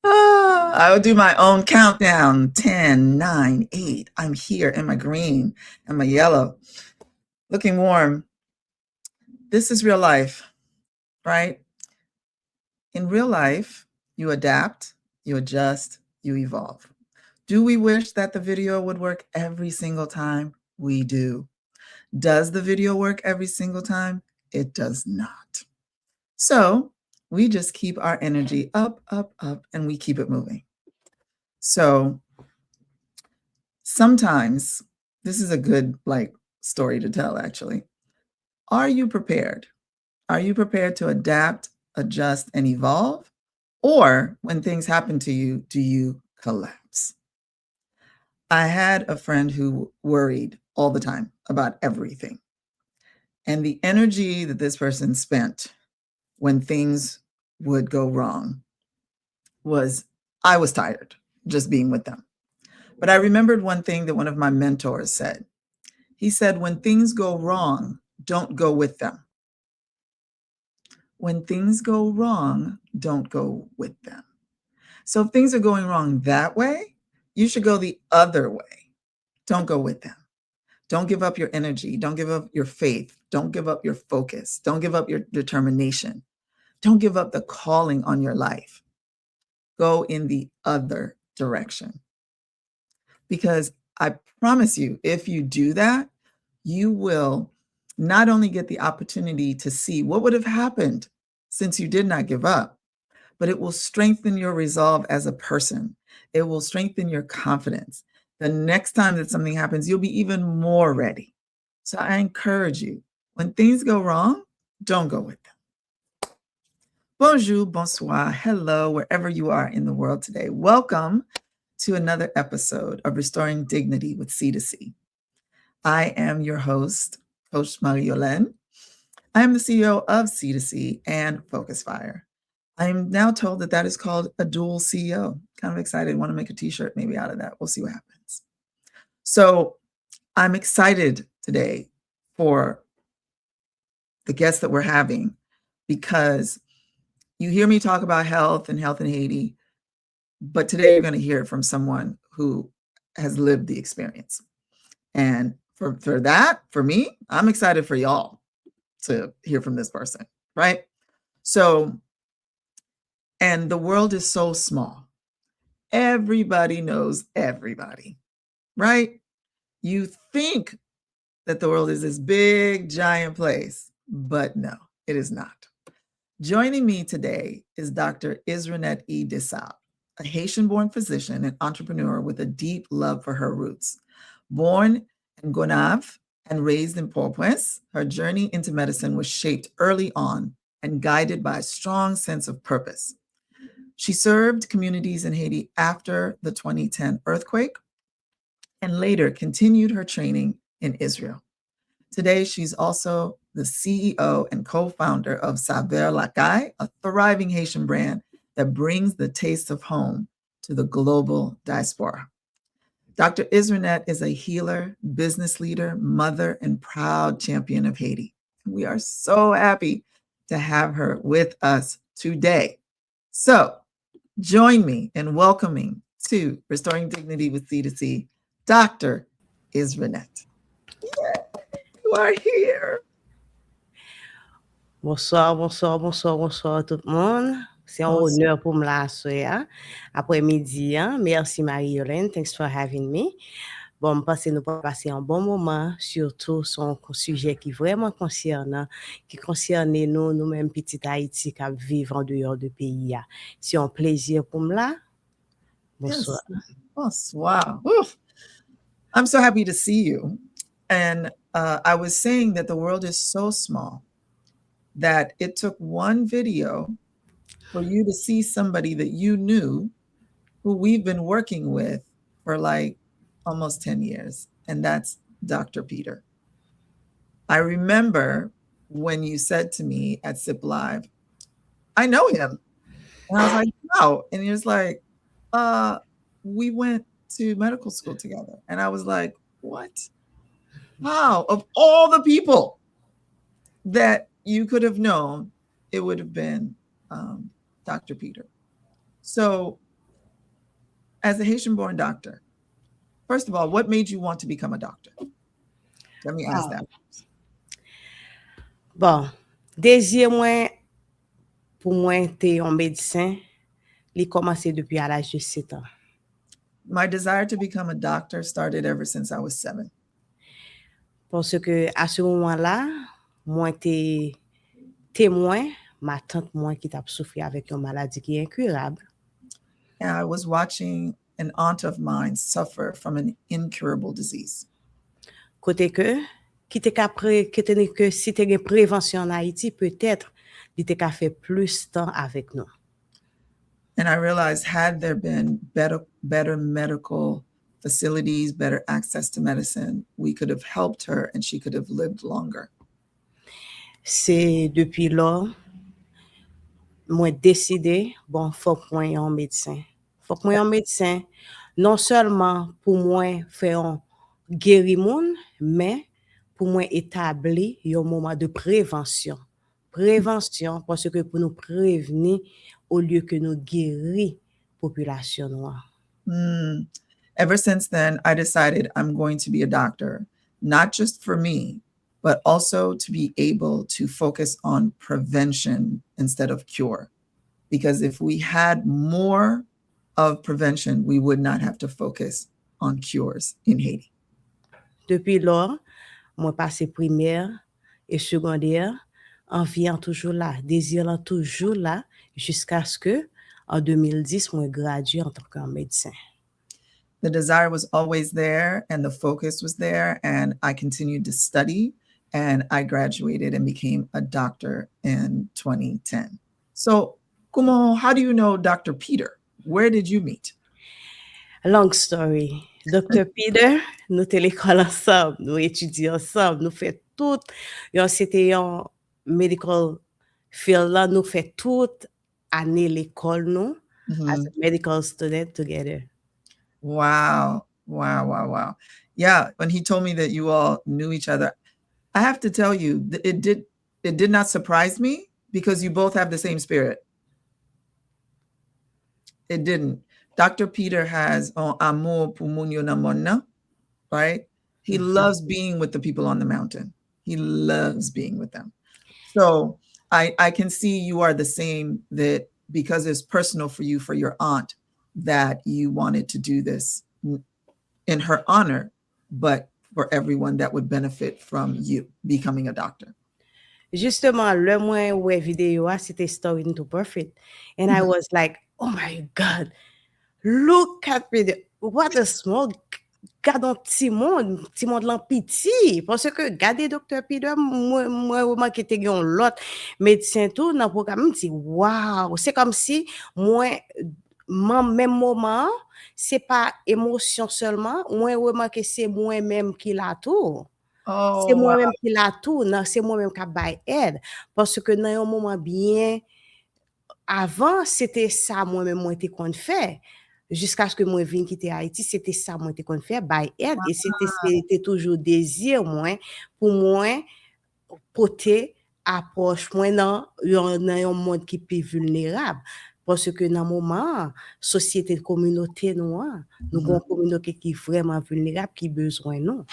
I would do my own countdown. 10, 9, 8. I'm here in my green and my yellow, looking warm. This is real life, right? In real life, you adapt, you adjust, you evolve. Do we wish that the video would work every single time? We do. Does the video work every single time? It does not. So we just keep our energy up, up, up, and we keep it moving. So sometimes this is a good story to tell, actually. Are you prepared? Are you prepared to adapt, adjust, and evolve? Or when things happen to you, do you collapse? I had a friend who worried all the time about everything. And the energy that this person spent when things would go wrong I was tired just being with them. But I remembered one thing that one of my mentors said. He said, when things go wrong, don't go with them. When things go wrong, don't go with them. So if things are going wrong that way, you should go the other way. Don't go with them. Don't give up your energy. Don't give up your faith. Don't give up your focus. Don't give up your determination. Don't give up the calling on your life. Go in the other direction. Because I promise you, if you do that, you will not only get the opportunity to see what would have happened since you did not give up, but it will strengthen your resolve as a person. It will strengthen your confidence. The next time that something happens, you'll be even more ready. So I encourage you, when things go wrong, don't go with them. Bonjour, bonsoir, hello, wherever you are in the world today. Welcome to another episode of Restoring Dignity with C2C. I am your host, Coach MarieYolaine. I am the CEO of C2C and Focus Fire. I am now told that that is called a dual CEO. Kind of excited, want to make a t-shirt maybe out of that. We'll see what happens. So I'm excited today for the guests that we're having because you hear me talk about health in Haiti, but today you're going to hear from someone who has lived the experience. And for that, for me, I'm excited for y'all to hear from this person, right? So, and the world is so small. Everybody knows everybody, right? You think that the world is this big, giant place, but no, it is not. Joining me today is Dr. Isranette E. Dessables, a Haitian-born physician and entrepreneur with a deep love for her roots. Born in Gonaïves and raised in Port-au-Prince, her journey into medicine was shaped early on and guided by a strong sense of purpose. She served communities in Haiti after the 2010 earthquake and later continued her training in Israel. Today, she's also the CEO and co-founder of Saveurs Lakay, a thriving Haitian brand that brings the taste of home to the global diaspora. Dr. Isranette is a healer, business leader, mother, and proud champion of Haiti. We are so happy to have her with us today. So join me in welcoming to Restoring Dignity with C2C, Dr. Isranette. Yeah, you are here. Bonsoir tout le monde. C'est un honneur pour me la soir après-midi. Merci MarieYolaine, thanks for having me. Bon, je pense que nous allons passer un bon moment, surtout sur un sujet qui est vraiment concernant, qui concerne nous-mêmes, petit Haïti, qui vivons en dehors du pays. C'est un plaisir pour me là. Bonsoir. Yes. Bonsoir. Oof. I'm so happy to see you. And I was saying that the world is so small that it took one video for you to see somebody that you knew who we've been working with for like almost 10 years. And that's Dr. Peter. I remember when you said to me at SIP Live, I know him. And I was like, wow. And he was like, we went to medical school together. And I was like, what? Wow. Of all the people that you could have known, it would have been Dr. Peter. So, as a Haitian-born doctor, first of all, what made you want to become a doctor? Let me ask that. Bon, désir moi pour moi être un médecin, il commencé depuis à l'âge de 7 ans. My desire to become a doctor started ever since I was 7. Parce que à ce moment-là, moi était témoin, ma tante moi qui t'a souffert avec une maladie qui est incurable. And I was watching an aunt of mine suffer from an incurable disease. Côté que si tu as une prévention en Haïti, peut-être il t'a fait plus temps avec nous. And I realized had there been better medical facilities, better access to medicine, we could have helped her and she could have lived longer. C'est depuis là, moi décidé, bon, faut que moi un médecin. Faut que moi un médecin, non seulement pour moi faire un guérir moun, mais pour moi établir un moment de prévention. Prévention parce que pour nous prévenir au lieu que nous guérir population noire. Ever since then, I decided I'm going to be a doctor, not just for me, but also to be able to focus on prevention instead of cure. Because if we had more of prevention, we would not have to focus on cures in Haiti. Depuis lors, moi passé primaire et secondaire, envie toujours là, désir toujours là, jusqu'à ce que en 2010, moi gradué en tant que médecin. The desire was always there and the focus was there, and I continued to study and I graduated and became a doctor in 2010. So, how do you know Dr. Peter? Where did you meet? Long story. Dr. Peter, nous étions à l'école ensemble, nous étudions ensemble, nous faisons tout. C'était un medical field là, nous faisons toute année l'école, nous, as a medical student together. Wow. Yeah, when he told me that you all knew each other, I have to tell you, it did not surprise me because you both have the same spirit. It didn't. Dr. Peter has amour pour moun yo nan mon nan, right? He loves being with the people on the mountain. He loves being with them. So I can see you are the same, that because it's personal for you, for your aunt, that you wanted to do this in her honor, but for everyone that would benefit from you becoming a doctor. Justement, le moins ouais vidéo, c'était Story into Perfect. And I was like, oh my God, look at me, what a small gardon petit monde l'empiti. Parce que, regardez Dr. Peter, moi, qui était un l'autre médecin tout, dans le programme, je dis, wow, c'est comme si, moi, même moment, c'est pas émotion seulement, moi, remarque c'est moi-même qui l'a tout. Oh, c'est moi-même qui l'a tout, c'est moi-même qui a bail aide. Parce que dans un moment bien, avant, c'était ça, moi-même, moi, j'étais qu'on fait. Jusqu'à ce que moi vienne quitter Haïti, c'était ça, moi, j'étais qu'on fait, bail aide. Et c'était toujours désir, moi, pour moi, porter approche, moi, dans un monde qui est plus vulnérable. Parce que dans le moment, société, communauté noire, nous avons une communauté qui est vraiment vulnérable, qui a besoin de nous.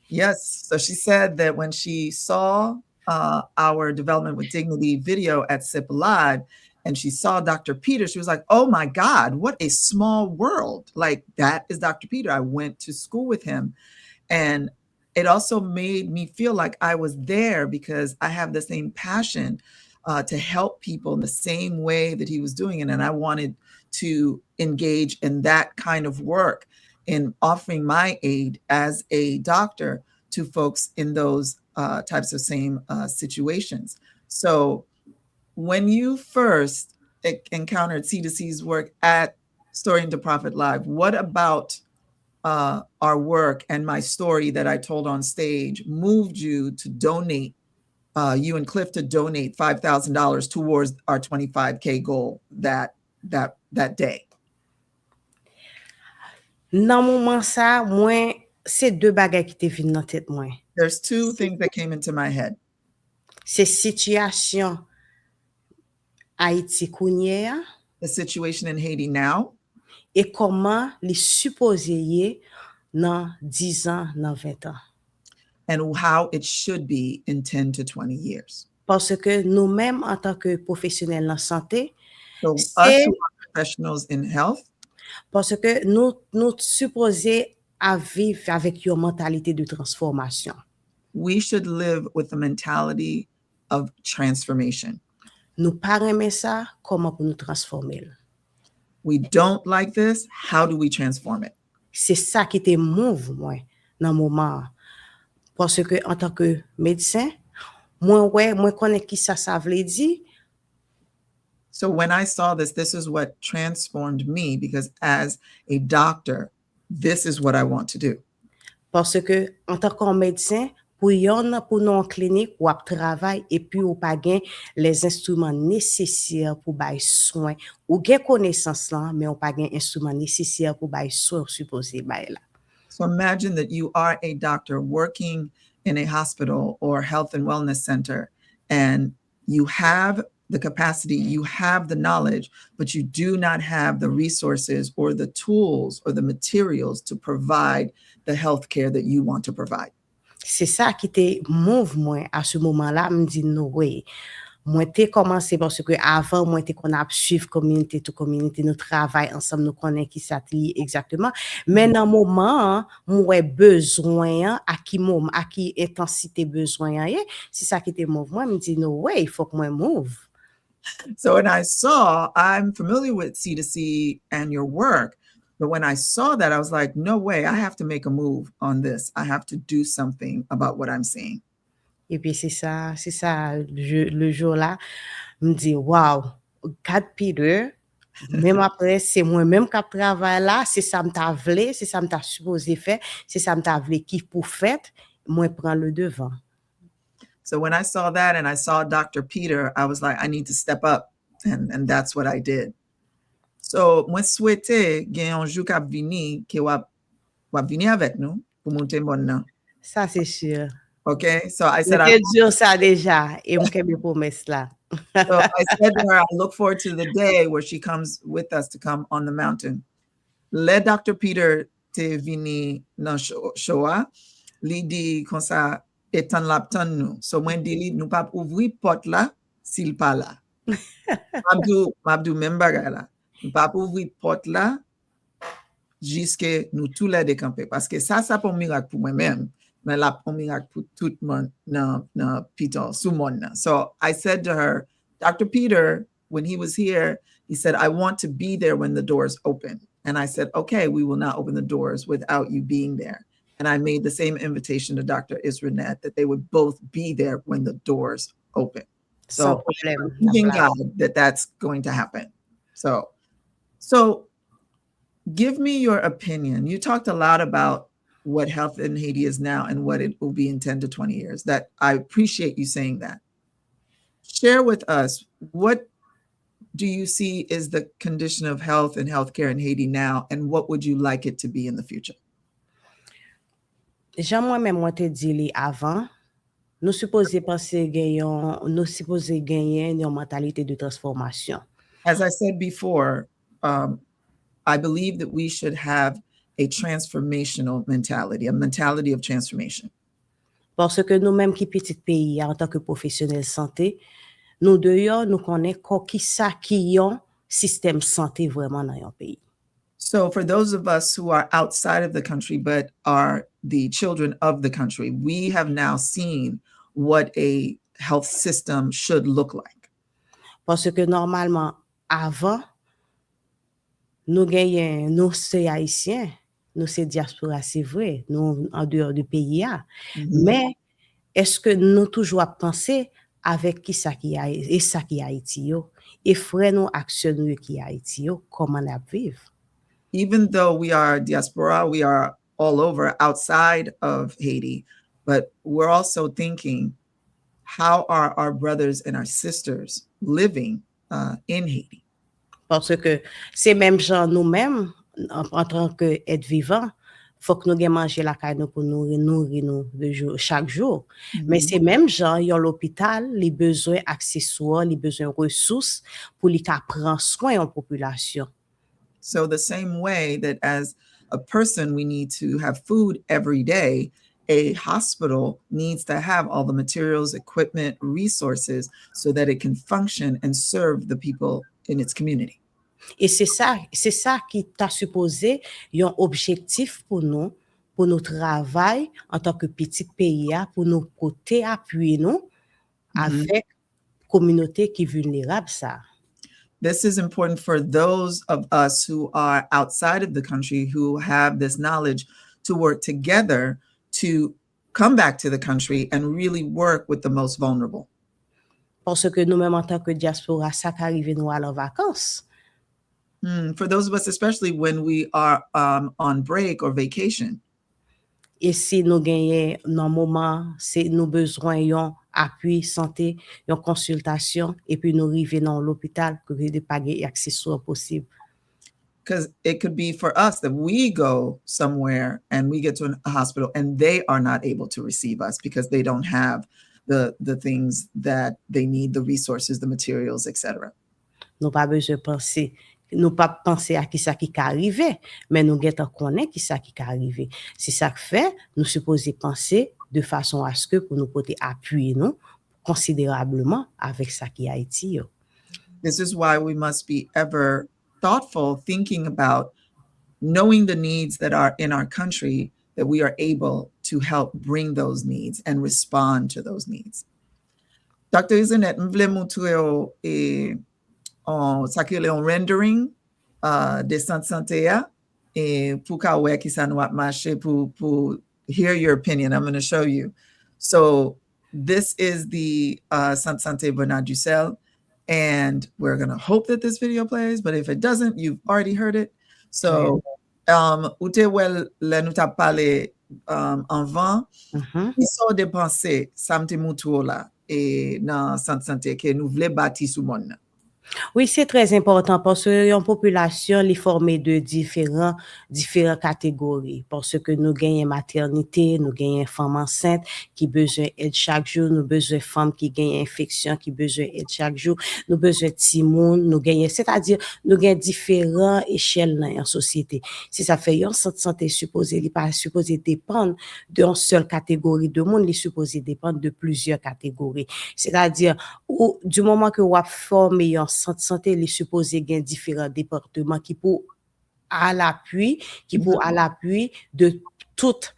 Yes. So she said that when she saw our Development with Dignity video at SIP Live, and she saw Dr. Peter, she was like, oh my God, what a small world. Like, that is Dr. Peter. I went to school with him. And it also made me feel like I was there because I have the same passion to help people in the same way that he was doing it. And I wanted to engage in that kind of work, in offering my aid as a doctor to folks in those types of same situations. So when you first encountered C2C's work at Story into Profit Live, what about our work and my story that I told on stage moved you to donate, you and Cliff to donate $5,000 towards our 25K goal that day? Dans moment ça, moi, c'est deux bagages qui te viennent dans tête moi. There's two things that came into my head. C'est situation Haïti kounye, the situation in Haiti now? Et comment les supposés dans 10 ans, dans 20 ans. And how it should be in 10 to 20 years. Parce que nous-mêmes, en tant que professionnels en santé, So us who are professionals in health, parce que nous supposés à vivre avec une mentalité de transformation. we should live with a mentality of transformation. Nous pas aimer ça, comment pour nous transformer? We don't like this, how do we transform it? C'est ça qui te move moi dans moment. Parce que en tant que médecin, moi connais qui ça veut dire. So when I saw this, this is what transformed me, because as a doctor, this is what I want to do. Parce que en tant que médecin, pour nous clinique ou travail et puis ou pas gain les instruments nécessaires pour bailler soin ou gain connaissance là mais on pas gain instruments nécessaires pour bailler soin supposé bailler là. So imagine that you are a doctor working in a hospital or health and wellness center, and you have the capacity, you have the knowledge, but you do not have the resources or the tools or the materials to provide the healthcare that you want to provide. C'est ça qui te move moi à ce moment-là, me dit no way. Moi t'ai commencé parce que avant moi t'ai qu'on a suivre community to community, nous travaille ensemble, nous connaît qui ça exactement. Mais dans moment moi besoin à qui intensité besoin c'est ça qui te move moi me dit no way, il faut que moi move. So when I saw, I'm familiar with C2C and your work, but when I saw that, I was like, no way, I have to make a move on this. I have to do something about what I'm seeing. Et puis c'est ça, le jour-là, me dit, wow, God Peter, même après, c'est moi-même qui travaille là, c'est ça me t'a voulu, c'est ça me t'a supposé faire, c'est ça me t'a voulu qui pour faire, moi prends le devant. So when I saw that and I saw Dr. Peter, I was like, I need to step up. And that's what I did. So, moi souhaite gen un jour k'ap vini, ki wap vini avec nous pour monter mon nan. Ça, c'est sûr. Okay, so I said, I dur ça déjà, et m'kebe promesse là. So I said to her, I look forward to the day where she comes with us to come on the mountain. Let Dr. Peter te vini nan showa, li di kon sa etan lap tan nou. So mwen di li nou pa ouvri pot la, sil pa la. Mabdou men bagay la. Nou pa ouvri pot la, jiske nou tout la dekampe. Paske sa pou mirak pou mwen men. Mais la pour miracle pour tout le monde dans piton sous monde. So I said to her, Dr. Peter, when he was here, he said, I want to be there when the doors open. And I said, okay, we will not open the doors without you being there. And I made the same invitation to Dr. Isranette that they would both be there when the doors open. So I'm thanking God that that's going to happen. So give me your opinion. You talked a lot about what health in Haiti is now and what it will be in 10 to 20 years. That I appreciate you saying that. Share with us, what do you see is the condition of health and healthcare in Haiti now, and what would you like it to be in the future? Jean moi-même moi te dit li avant, nous supposons gagner une mentalité de transformation. As I said before, I believe that we should have a transformational mentality, a mentality of transformation. Parce que nous-mêmes qui petit pays en tant que professionnels santé, nous d'ailleurs nous connaissons qui ça qui ont système santé vraiment dans un pays. So for those of us who are outside of the country but are the children of the country, we have now seen what a health system should look like. Parce que normalement avant nous gagnons nous c'est haïtiens. Nous, c'est diaspora, c'est vrai, nous, en dehors du pays. Mais est-ce que nous toujours penser avec qui ça qui a et ça qui a Haïti, et frère nous action qui a Haïti, comment on vivre? Even though we are diaspora, we are all over outside of Haiti, but we're also thinking, how are our brothers and our sisters living in Haiti? Parce que c'est même gens nous-mêmes, en tant qu'être vivant, faut que nous gagne manger la caille nous pour nous nourrir nous chaque jour. Mais c'est même gens yon l'hôpital, les besoins accessoires, les besoins ressources pour les prendre soin en population. So the same way that as a person we need to have food every day, a hospital needs to have all the materials, equipment, resources so that it can function and serve the people in its community. Et c'est ça qui t'a supposé un objectif pour nous travail en tant que petit pays, pour nous côté appuyer nous avec communauté qui vulnérable ça. This is important for those of us who are outside of the country who have this knowledge to work together to come back to the country and really work with the most vulnerable. Parce que nous-mêmes en tant que diaspora, ça qu'arrive nous à leurs vacances. For those of us, especially when we are on break or vacation. Et si nous gagnons dans moment, c'est nous besoin yon appui santé, yon consultation, et puis nous arrivons dans l'hôpital que de pas gagner accès possible. Because it could be for us that we go somewhere and we get to a hospital and they are not able to receive us because they don't have the things that they need, the resources, the materials, etc. Nous pas besoin penser. Nous pas penser à qui ça qui arrivé, mais nous guettons connaître qui ça qui arrivé. C'est ça que fait, nous supposons penser de façon à ce que pour nous porter appuyer nous considérablement avec ça qui Haïti. This is why we must be ever thoughtful, thinking about knowing the needs that are in our country, that we are able to help bring those needs and respond to those needs. Dr. Isranette, m'vle montrer ça qui est un rendering de santé et pour qu'on qui ça nous a marché pour hear your opinion. I'm going to show you. So this is the santé Bernard Dussel, and we're going to hope that this video plays, but if it doesn't, you've already heard it. So ou te wel le nou ta parlé avant, qui sont dépensés samedi moutou là et dans santé que nous voulons bâtir sous monde. Oui, c'est très important parce que une population est formée de différentes catégories. Parce que nous gagnons maternité, nous gagnons femmes enceintes qui besoin d'aide chaque jour, nous besoin femmes qui gagnent infection qui besoin d'aide chaque jour, nous besoin timoun, nous gagnons, c'est-à-dire nous gagnons différentes échelles dans la société. Si ça fait une santé supposée, il n'est pas supposé dépendre d'une seule catégorie de monde, il est supposé dépendre de plusieurs catégories. C'est-à-dire du moment que vous formez un santé, il est supposé gagner différents départements qui pour à l'appui de toute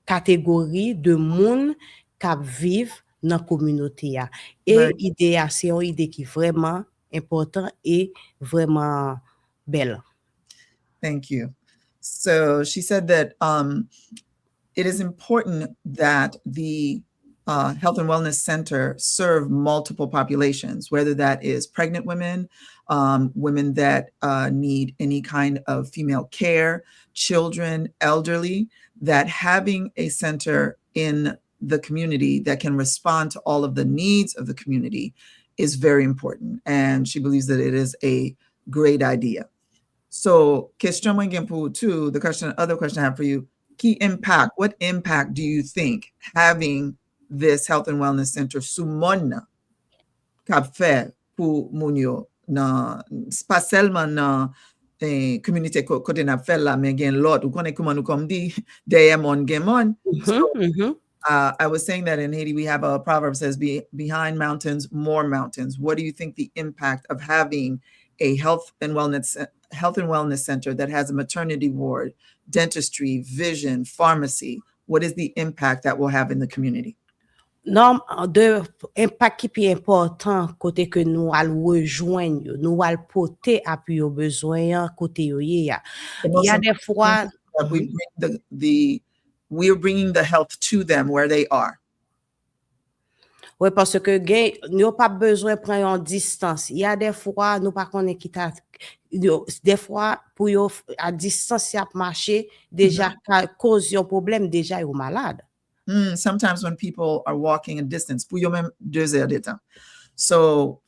catégorie de monde qui vivent dans la communauté. Et l'idée, c'est une idée qui est vraiment importante et vraiment belle. Thank you. So she said that it is important that the Health and Wellness Center serve multiple populations, whether that is pregnant women, women that need any kind of female care, children, elderly, that having a center in the community that can respond to all of the needs of the community is very important. And she believes that it is a great idea. So, the other question I have for you, what impact do you think having this Health and Wellness Center sumona kap fait pour moun nan pas seulement nan communauté côté n'a fait là mais gen l'autre ou connaît comment nous comme dit derrière mon gen mon. I was saying that in Haiti we have a proverb says behind mountains more mountains. What do you think the impact of having a health and wellness center that has a maternity ward, dentistry, vision, pharmacy, what is the impact that will have in the community? Non, de impact qui est important côté que nous allons rejoindre, nous allons porter appui aux besoins côté il y a des fois we are bringing the health to them where they are. Oui, parce que nous pas besoin de prendre en distance. Il y a des fois nous pas connaît qui des fois pour à distance y a marché déjà cause un problème déjà est malade. Sometimes when people are walking a distance, so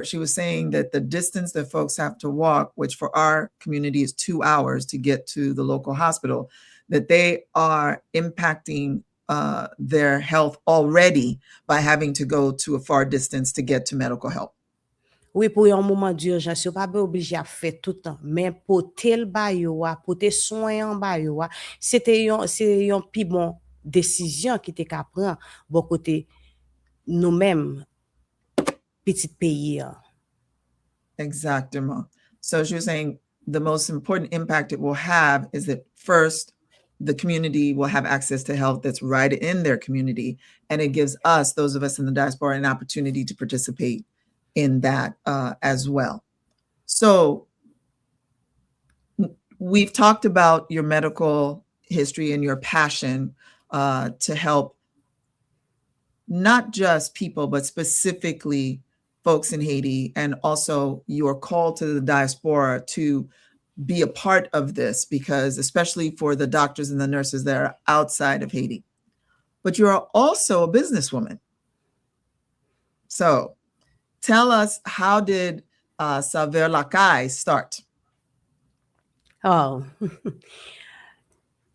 she was saying that the distance that folks have to walk, which for our community is 2 hours to get to the local hospital, that they are impacting their health already by having to go to a far distance to get to medical help. Oui, pour un moment d'urgence, yo pas obligé à faire tout le temps, mais pour tel ba yo, pour te soin en ba yo, c'est une plus bon décision qui te ka prendre bon côté nous-mêmes petit pays. Exactement. So she was saying the most important impact it will have is that first, the community will have access to health that's right in their community. And it gives us, those of us in the diaspora, an opportunity to participate in that as well. So we've talked about your medical history and your passion to help not just people, but specifically folks in Haiti, and also your call to the diaspora to be a part of this, because especially for the doctors and the nurses that are outside of Haiti. But you are also a businesswoman. So tell us, how did Saveurs Lakay start? Oh,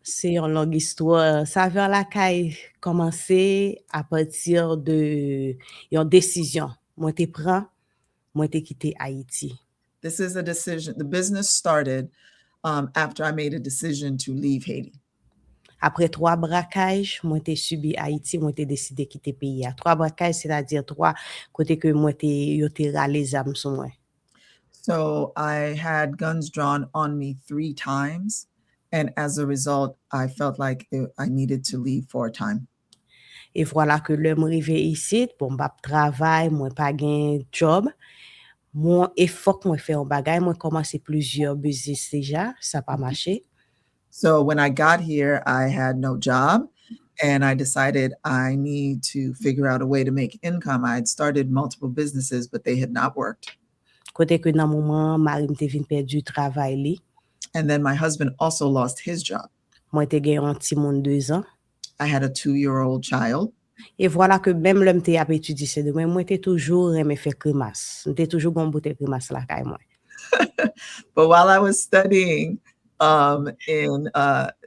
c'est une longue histoire. Saveurs Lakay commencé à partir de une décision. Moi te prends, moi te quitté Haïti. This is a decision. The business started after I made a decision to leave Haiti. Après 3 braquages, moi t'ai subi Haïti, moi t'ai décidé quitter pays. 3 braquages, c'est-à-dire 3 côté que moi yo t'ai râlé zam sur moi. So I had guns drawn on me 3 times, and as a result, I felt like I needed to leave for a time. Et voilà que le m'arrivé ici, bon bah travail, moi pas gain job. Moi effort moi faire un bagay, moi commencé plusieurs business déjà, ça pas marché. So when I got here, I had no job, and I decided I need to figure out a way to make income. I had started multiple businesses, but they had not worked. Côté que dans moment mari m'te vinn perdu travail li. And then my husband also lost his job. Moi te gen un petit monde 2 ans. I had a 2-year-old child. Et voilà que même l'homme te ap étudier c'est de moi te toujours aimé faire crémasse. M'te toujours gon bouteille crémasse la kay moi. But while I was studying in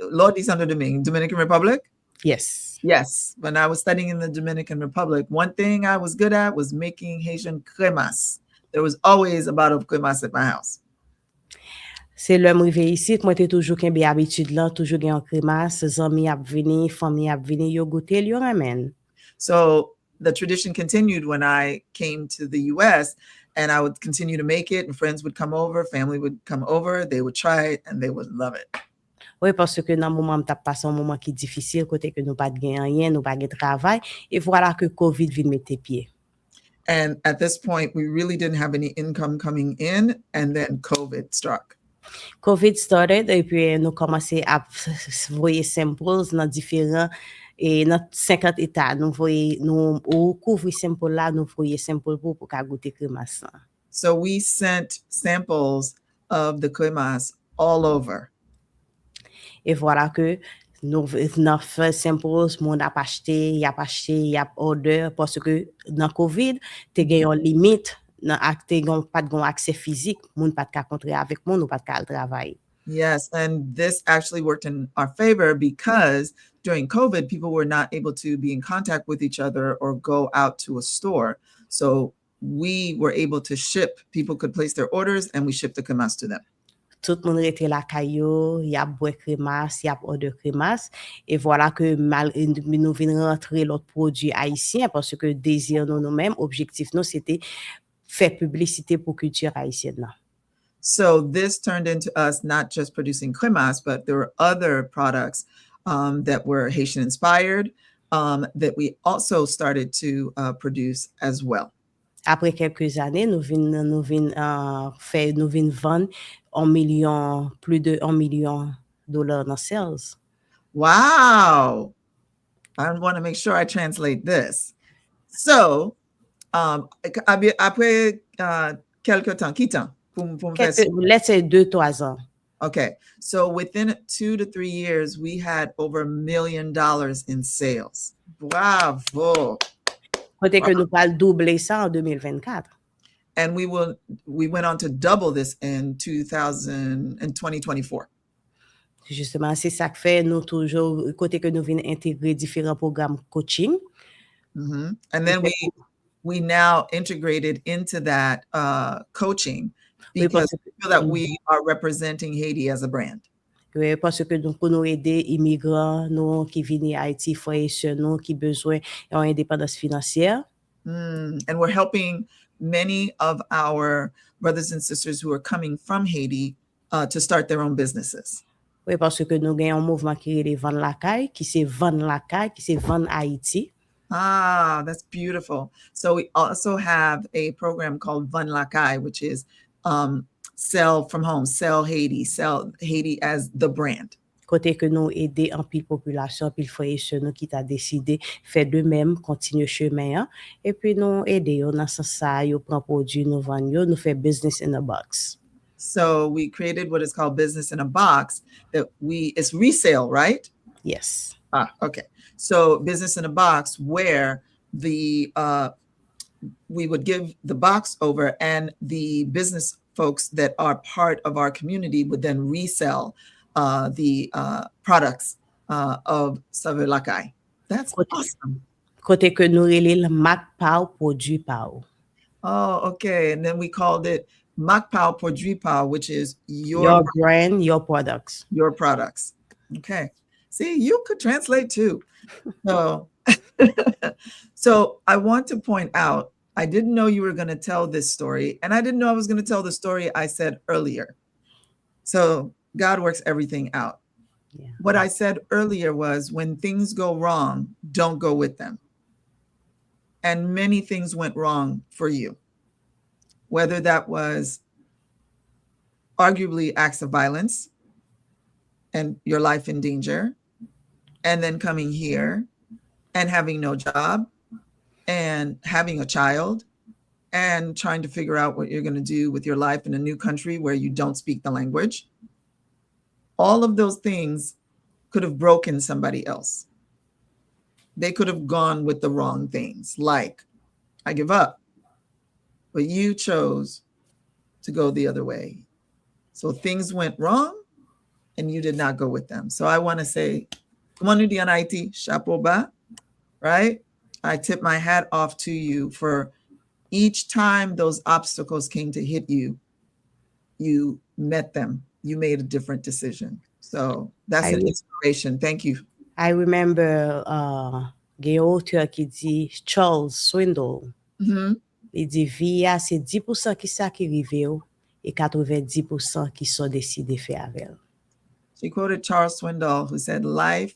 Lodi Santo Domingue, Dominican Republic. Yes. Yes. When I was studying in the Dominican Republic, one thing I was good at was making Haitian crémasse. There was always a bottle of crémasse at my house. C'est l'homme arrivé ici, moi t'ai toujours qu'un bien habitude là, toujours gen crémasse, zami ap vini, famille ap vini, yo goûter, yo ramène. So the tradition continued when I came to the US, and I would continue to make it, and friends would come over, family would come over, they would try it, and they would love it. Oui, parce que dans le moment m't'a passé un moment qui difficile, côté que nous pas de gain rien, nous pas de travail, et voilà que COVID vient mettre pied. And at this point, we really didn't have any income coming in, and then COVID struck. COVID started, et puis nous commençons à voyer samples dans différents et dans 50 états. Nous voyons, nous couvrir samples là, nous voyons samples pour goûter crémasse. So we sent samples of the crémasse all over. Et voilà que nous fait samples, mon a acheté, y a order parce que dans COVID, tu gagné une limite. Nan acte pas de accès physique, moun pas de rencontrer avec moun ou pas de travailler. Yes, and this actually worked in our favor because during COVID, people were not able to be in contact with each other or go out to a store. So we were able to ship. People could place their orders, and we shipped the crémasse to them. Tout le monde était là caillou, y a boire crémasse, y a order crémasse, et voilà que nous venons rentrer l'autre produit haïtien parce que désir nous-mêmes, objectif nous c'était faire publicité pour culture haïtienne. So this turned into us not just producing crémasse, but there were other products that were Haitian inspired that we also started to produce as well. Après quelques années, nous vinn vendre plus de $1 million dans sales. Wow. I want to make sure I translate this. So, après quelque temps, qui temps? Let's say 2-3 ans. Okay. So within 2 to 3 years, we had over $1 million in sales. Bravo. Peut-être que nous allons doubler ça en 2024. And we went on to double this in 2024. Justement, c'est ça que fait nous toujours, côté que nous venons intégrer différents programmes coaching. And then we now integrated into that coaching because we feel that we are representing Haiti as a brand. Oui, parce que nous pouvons aider immigrants, nous qui viennent à Haïti, frères et sœurs, nous qui besoin d'une indépendance financière. And we're helping many of our brothers and sisters who are coming from Haiti to start their own businesses. Oui, parce que nous avons un mouvement qui est les vendre Lakay, qui c'est vendre Lakay, qui c'est vendre Haïti. Ah, that's beautiful. So we also have a program called Van Lakay, which is sell from home, sell Haiti as the brand. Côté que nous aider en pile population, pile frères et nous qui t'a décidé faire de même, continuer chemin, et puis nous aider dans ce sens, yo prend produit, nous vendre, nous fait business in a box. So we created what is called business in a box it's resale, right? Yes. Okay. So business in a box where we would give the box over and the business folks that are part of our community would then resell the products of Saveurs Lakay. That's awesome. Côté que nous relève Macpao produit pao. Oh, okay. And then we called it Macpao produit pao, which is your brand, your products. Your products. Okay. See, you could translate too. So, so I want to point out, I didn't know you were going to tell this story, and I didn't know I was going to tell the story I said earlier. So God works everything out. Yeah. What I said earlier was when things go wrong, don't go with them. And many things went wrong for you, whether that was arguably acts of violence and your life in danger, and then coming here and having no job and having a child and trying to figure out what you're going to do with your life in a new country where you don't speak the language. All of those things could have broken somebody else. They could have gone with the wrong things, like, I give up. But you chose to go the other way. So things went wrong and you did not go with them. So I want to say, Community en Haiti, chapeau bas, right? I tip my hat off to you for each time those obstacles came to hit you, you met them. You made a different decision. So that's an inspiration. Thank you. I remember gen auteur qui dit Charles Swindoll. Il dit vie c'est 10% qui ça qui rive et 90% qui sont décidés faire avec. She quoted Charles Swindoll, who said, life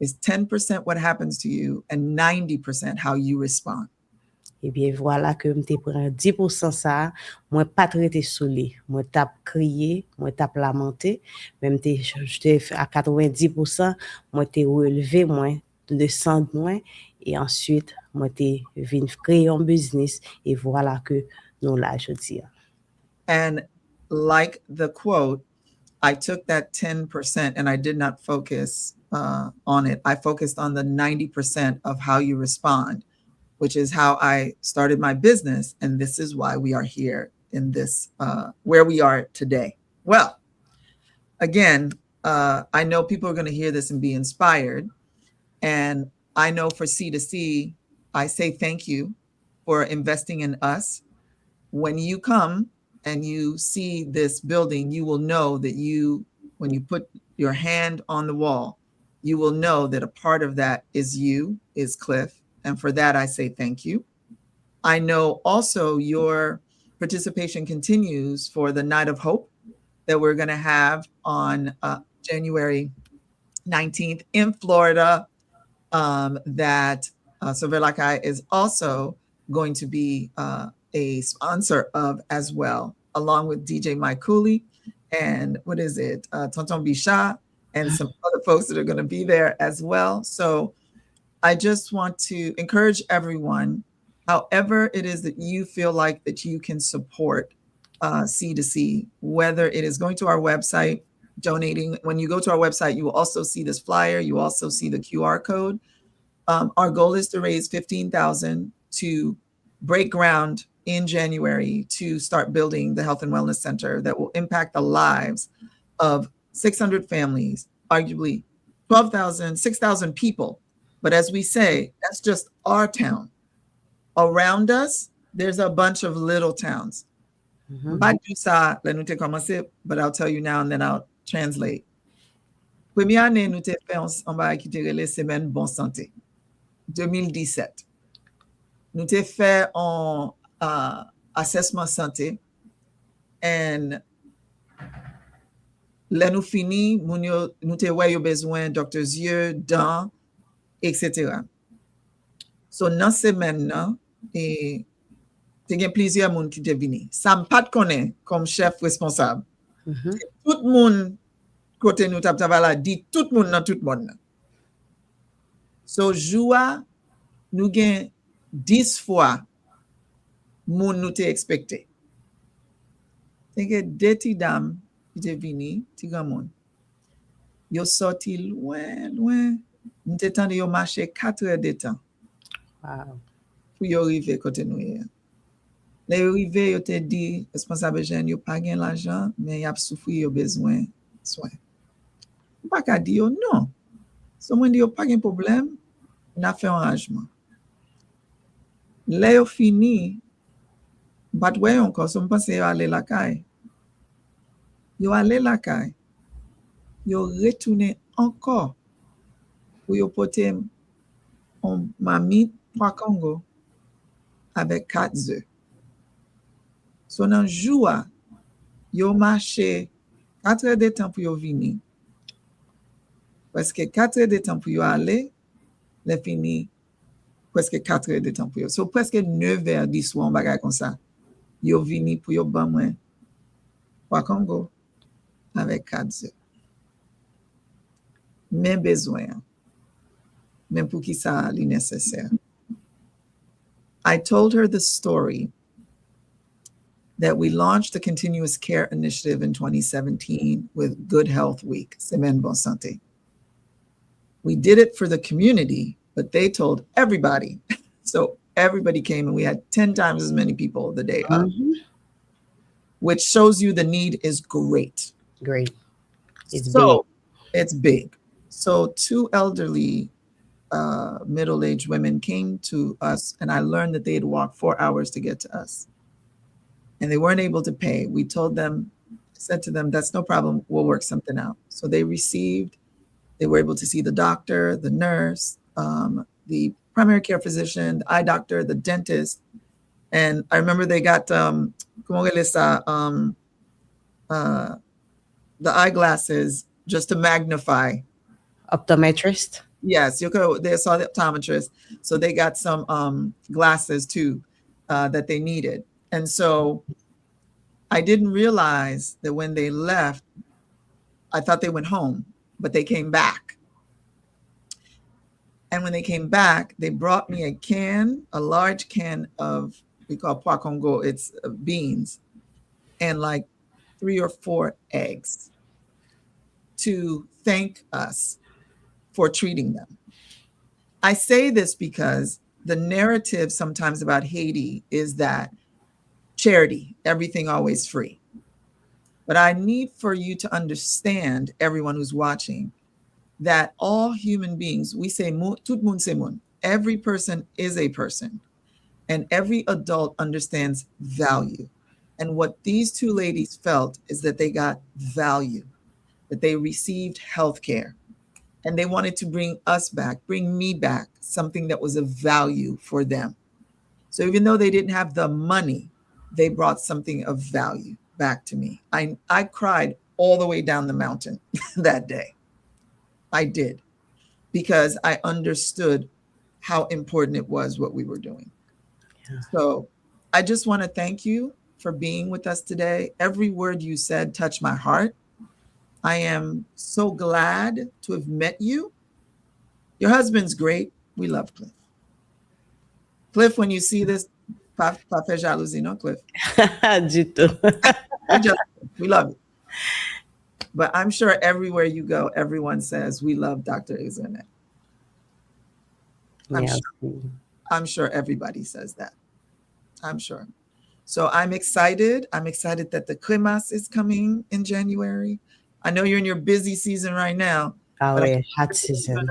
is 10% what happens to you and 90% how you respond. Eh bien, voilà que je prends 10% ça, moi pas traité sous lui, moi tape crier, moi tape lamenter, même j'étais à 90%, moi t'ai relevé moins, descendre moins et ensuite moi t'ai vinn créer un business et voilà que nous là je dis. And like the quote, I took that 10% and I did not focus on it. I focused on the 90% of how you respond, which is how I started my business. And this is why we are here in this, where we are today. Well, again, I know people are going to hear this and be inspired. And I know for C2C, I say thank you for investing in us. When you come and you see this building, you will know that when you put your hand on the wall, you will know that a part of that is you, is Cliff. And for that, I say thank you. I know also your participation continues for the Night of Hope that we're going to have on January 19th in Florida, that Saveurs Lakay is also going to be a sponsor of as well, along with DJ Mike Cooley and Tonton Bichat and some other folks that are going to be there as well. So I just want to encourage everyone, however it is that you feel like that you can support C2C, whether it is going to our website, donating. When you go to our website, you will also see this flyer. You also see the QR code. Our goal is to raise $15,000 to break ground in January to start building the Health and Wellness Center that will impact the lives of 600 families, arguably 12,000, 6,000 people. But as we say, that's just our town. Around us, there's a bunch of little towns. But I'll tell you now and then I'll translate. Première année, nous avons fait un bail qui était les semaines bonne santé. 2017. Nous avons fait un assessment santé. And là, nous fini, nous avons besoin docteurs yeux, dents, etc. So, dans semaine, et il y a plusieurs monde qui sont venus. Ça ne pas de connaître comme chef responsable. Tout le monde côté nous là dit tout le monde dans tout le monde. So joua nous gain 10 fois moun nous t'ai expecté. C'est que deux petites dames qui étaient venues, petit grand monde. Yo sorti loin. Nous t'étendons yo marché 4 heures de temps. Wow. Pour yo arriver côté nous hier. Les arrivé, yo te dit, responsable jeune, yo pas gain l'argent, mais y a souffrir, yo besoin soin. Pas qu'à dire non. Si on dit yo pas gain problème, on a fait un arrangement. Là yo fini, but ouais encore, si on pense yo aller Lakay. Yo aller Lakay. Yo retourné encore pour yo porter un mamie 3 Congo avec 4 œufs. So nan joua, yo marché 4 heures de temps pour yo venir. Parce que 4 heures de temps pour yo aller, le fini presque 4 heures de temps pour yo. So presque 9 heures du soir, on bagay comme ça. Yo vini pour yo ban mwen 3 Congo avec 4 œufs. Men besoin. Men pour qui ça li nécessaire. I told her the story that we launched the Continuous Care Initiative in 2017 with Good Health Week, Semaine Bonne Santé. We did it for the community, but they told everybody. So everybody came and we had 10 times as many people the day of, which shows you the need is great. Great. It's so big. It's big. So 2 elderly middle-aged women came to us and I learned that they had walked 4 hours to get to us. And they weren't able to pay. We told them, said to them, that's no problem. We'll work something out. So they were able to see the doctor, the nurse, the primary care physician, the eye doctor, the dentist. And I remember they got, the eyeglasses just to magnify. Optometrist? Yes, they saw the optometrist. So they got some glasses too that they needed. And so I didn't realize that when they left, I thought they went home, but they came back. And when they came back, they brought me a large can of, we call pois Congo, it's beans, and like 3 or 4 eggs to thank us for treating them. I say this because the narrative sometimes about Haiti is that charity, everything always free. But I need for you to understand, everyone who's watching, that all human beings, we say, tout moun se moun. Every person is a person. And every adult understands value. And what these 2 ladies felt is that they got value, that they received health care. And they wanted to bring us back, bring me back, something that was of value for them. So even though they didn't have the money, they brought something of value back to me. I cried all the way down the mountain that day. I did, because I understood how important it was what we were doing. Yeah. So I just want to thank you for being with us today. Every word you said touched my heart. I am so glad to have met you. Your husband's great. We love Cliff. Cliff, when you see this, pas fait jalousie, no, Cliff? Du tout. We love you. But I'm sure everywhere you go, everyone says, we love Dr. Isranette. I'm sure everybody says that. I'm sure. So I'm excited. I'm excited that the Cremas is coming in January. I know you're in your busy season right now. Ah But ouais, hot season.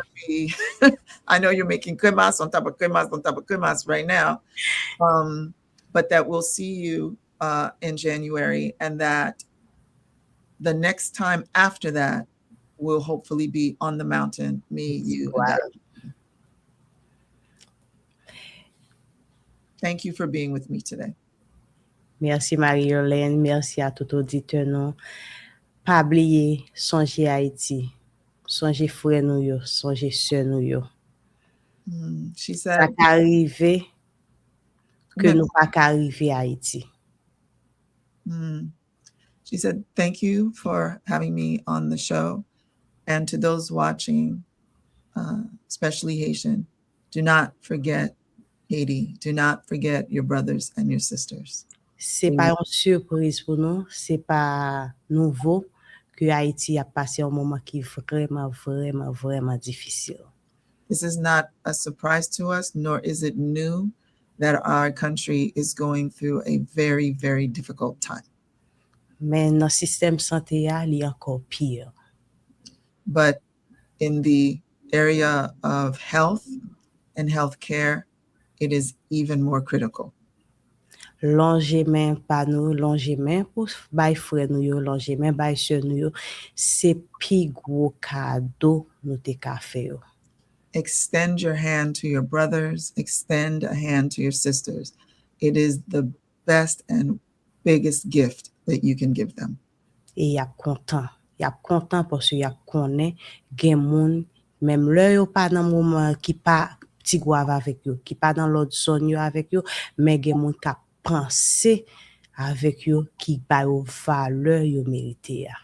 I know you're making cremas on top of cremas on top of cremas right now. But that we'll see you in January, and that the next time after that will hopefully be on the mountain, me, you, and Dr. Thank you for being with me today. Merci MarieYolaine, merci à tout auditeur nous. Pas oublier, songez Haïti, songez frère nous yo, songez sœur nous yo. She Ça said, qu'arrivé que nous pas qu'arriver à Haïti. She said, thank you for having me on the show. And to those watching, especially Haitian, do not forget Haiti. Do not forget your brothers and your sisters. C'est pas une surprise pour nous, c'est pas nouveau que Haïti a passé un moment qui est vraiment difficile. This is not a surprise to us, nor is it new that our country is going through a very, very difficult time. Mais dans le système santé, il y a encore pire. But in the area of health and healthcare, it is even more critical. Longemen pa nou, longemen pou bay frè nou yo, longemen bay sè nou yo, se pi gwo kado nou te ka fè yo. Extend your hand to your brothers, extend a hand to your sisters. It is the best and biggest gift that you can give them. E yap kontan pòsè yap konen gen moun, mèm lè yo pa nan mouman ki pa Tigouave avèk yo, ki pa nan l'autre zone yo avèk yo, men gen moun ka penser avec yo qui ba yo valeur yo mérité ya.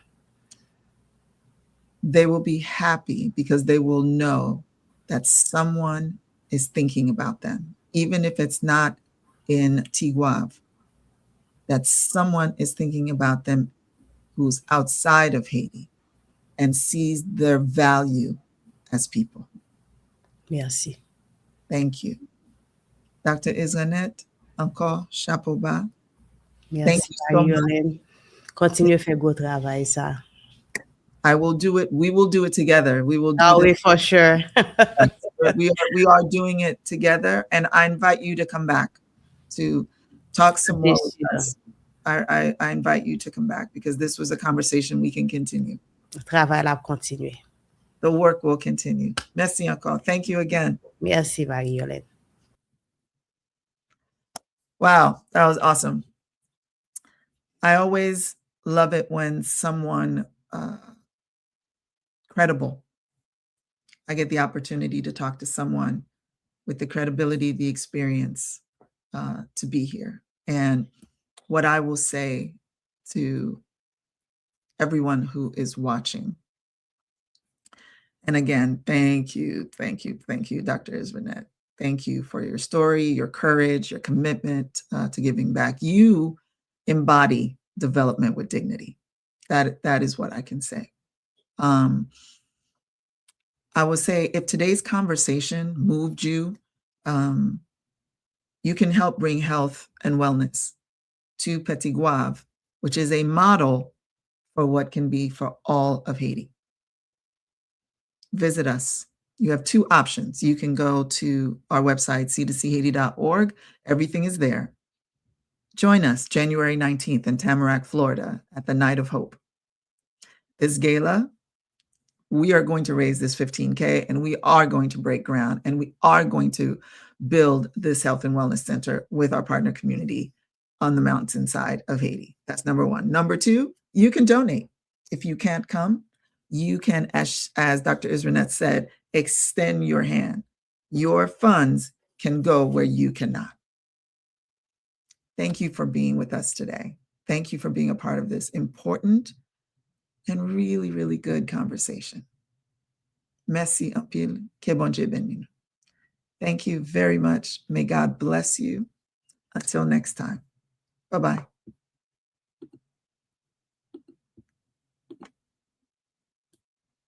They will be happy because they will know that someone is thinking about them, even if it's not in Tigouave, that someone is thinking about them who's outside of Haiti and sees their value as people. Merci. Thank you. Dr. Isranette, encore chapeau bas. Merci, thank you so much. Continue faire gros travail ça. I will do it. We will do it together. We will do it for sure. we are doing it together, and I invite you to come back to talk some more with us. I invite you to come back because this was a conversation we can continue. Travail la continuer. The work will continue. Merci encore. Thank you again. Merci, MarieYolaine. Wow, that was awesome. I always love it when someone credible, I get the opportunity to talk to someone with the credibility, the experience to be here. And what I will say to everyone who is watching, and again, thank you, Dr. Isranette. Thank you for your story, your courage, your commitment to giving back. You embody development with dignity. That is what I can say. I would say if today's conversation moved you, you can help bring health and wellness to Petit-Goâve, which is a model for what can be for all of Haiti. Visit us. You have two options. You can go to our website, C2Chaiti.org. Everything is there. Join us January 19th in Tamarack, Florida at the Night of Hope. This gala, we are going to raise this $15K, and we are going to break ground, and we are going to build this health and wellness center with our partner community on the mountainside of Haiti. That's number one. Number two, you can donate. If you can't come, you can, as Dr. Isranette said, extend your hand. Your funds can go where you cannot. Thank you for being with us today. Thank you for being a part of this important and really, really good conversation. Merci un pile. Que bon Dieu bénisse. Thank you very much. May God bless you. Until next time. Bye-bye.